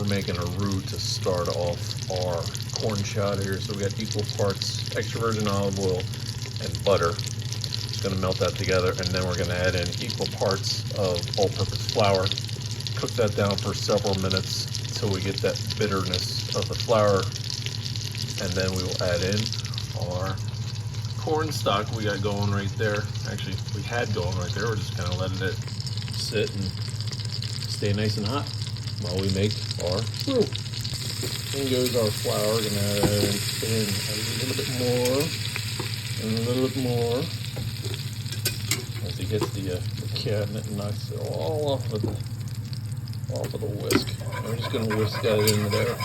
making a roux to start off our corn chowder here. So we got equal parts extra virgin olive oil and butter. Just gonna melt that together, and then we're gonna add in equal parts of all-purpose flour. Cook that down for several minutes until we get that bitterness of the flour, and then we will add in our corn stock we got going right there. Actually, we had going right there. We're just kind of letting it sit and stay nice and hot while we make our roux. In goes our flour. We're gonna add in a little bit more and a little bit more as he hits the cabinet and knocks it all off of the whisk. We're just gonna whisk that into there.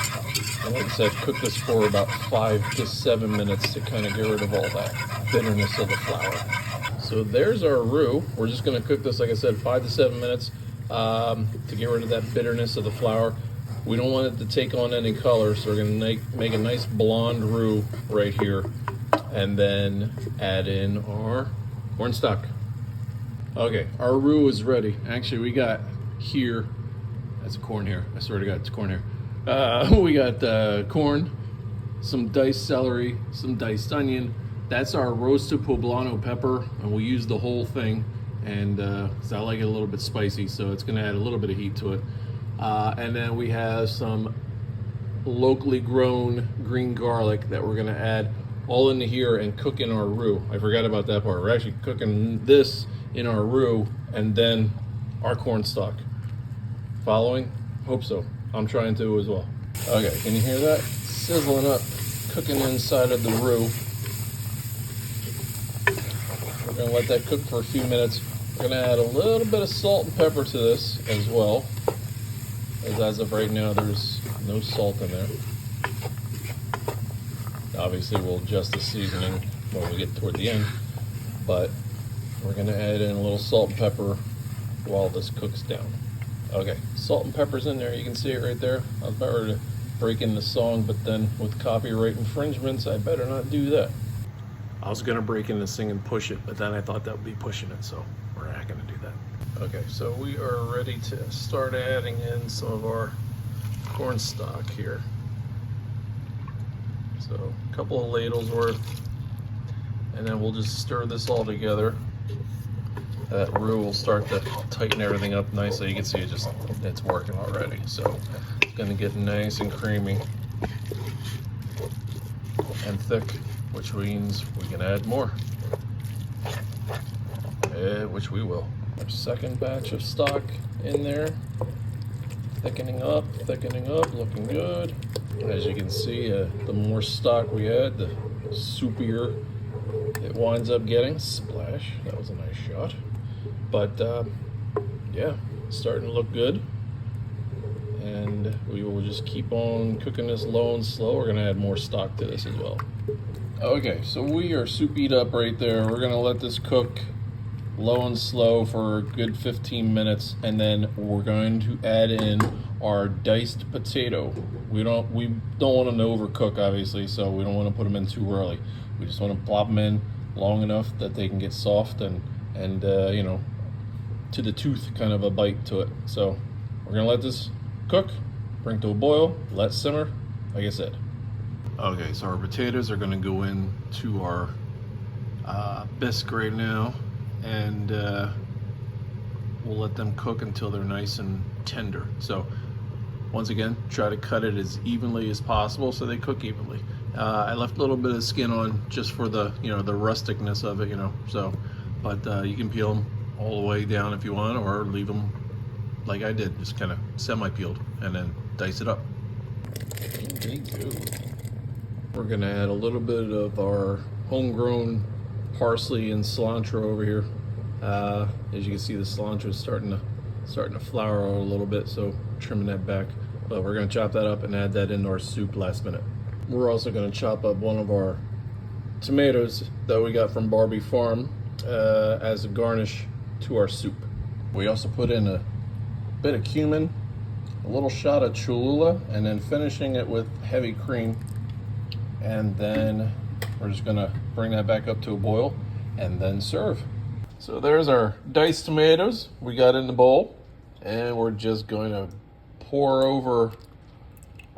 And like I said, cook this for about 5 to 7 minutes to kind of get rid of all that bitterness of the flour. So there's our roux. We're just gonna cook this, like I said, 5 to 7 minutes to get rid of that bitterness of the flour. We don't want it to take on any color, so we're gonna make a nice blonde roux right here, and then add in our corn stock. Okay, our roux is ready. Actually, we got here, that's corn here. I swear to God, it's corn here. We got corn, some diced celery, some diced onion. That's our roasted poblano pepper, and we use the whole thing. And so I like it a little bit spicy, so it's gonna add a little bit of heat to it. And then we have some locally grown green garlic that we're gonna add all into here and cook in our roux. I forgot about that part. We're actually cooking this in our roux and then our corn stock. Following? Hope so. I'm trying to as well. Okay, can you hear that? Sizzling up, cooking inside of the roux. We're gonna let that cook for a few minutes. We're gonna add a little bit of salt and pepper to this as well, as of right now there's no salt in there. Obviously we'll adjust the seasoning when we get toward the end, but we're gonna add in a little salt and pepper while this cooks down. Okay, salt and pepper's in there. You can see it right there. I was about ready to break in the song, but then with copyright infringements, I better not do that. I was gonna break in this thing and push it, but then I thought that would be pushing it, so we're not gonna do that. Okay, so we are ready to start adding in some of our corn stock here. So a couple of ladles worth, and then we'll just stir this all together. That roux will start to tighten everything up nice, so you can see it's working already. So it's gonna get nice and creamy and thick, which means we can add more, which we will. Our second batch of stock in there, thickening up, looking good. As you can see, the more stock we add, the soupier it winds up getting. Splash, that was a nice shot. But yeah, starting to look good. And we will just keep on cooking this low and slow. We're gonna add more stock to this as well. Okay, so we are soupied up right there. We're gonna let this cook low and slow for a good 15 minutes, and then we're going to add in our diced potato. We don't want them to overcook, obviously, so we don't want to put them in too early. We just want to plop them in long enough that they can get soft and you know, to the tooth kind of a bite to it. So we're gonna let this cook, bring to a boil, let simmer, like I said. Okay, so our potatoes are gonna go into our bisque right now, and we'll let them cook until they're nice and tender. So once again, try to cut it as evenly as possible so they cook evenly. I left a little bit of skin on just for the, you know, the rusticness of it, you know. So, but you can peel them all the way down if you want, or leave them like I did, just kind of semi-peeled, and then dice it up. There you go. We're gonna add a little bit of our homegrown parsley and cilantro over here. As you can see, the cilantro is starting to flower out a little bit, so trimming that back. But we're gonna chop that up and add that into our soup last minute. We're also gonna chop up one of our tomatoes that we got from Barbee Farm as a garnish to our soup. We also put in a bit of cumin, a little shot of Cholula, and then finishing it with heavy cream. And then we're just gonna bring that back up to a boil and then serve. So there's our diced tomatoes we got in the bowl, and we're just going to pour over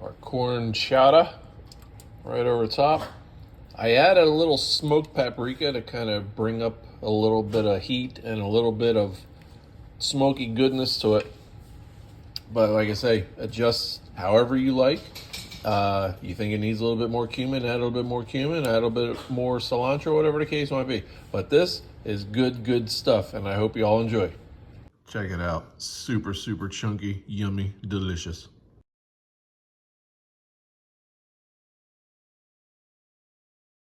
Our corn chowder right over top. I added a little smoked paprika to kind of bring up a little bit of heat and a little bit of smoky goodness to it. But like I say, adjust however you like. You think it needs a little bit more cumin, add a little bit more cumin, add a little bit more cilantro, whatever the case might be. But this is good stuff, and I hope you all enjoy. Check it out. Super chunky, yummy, delicious.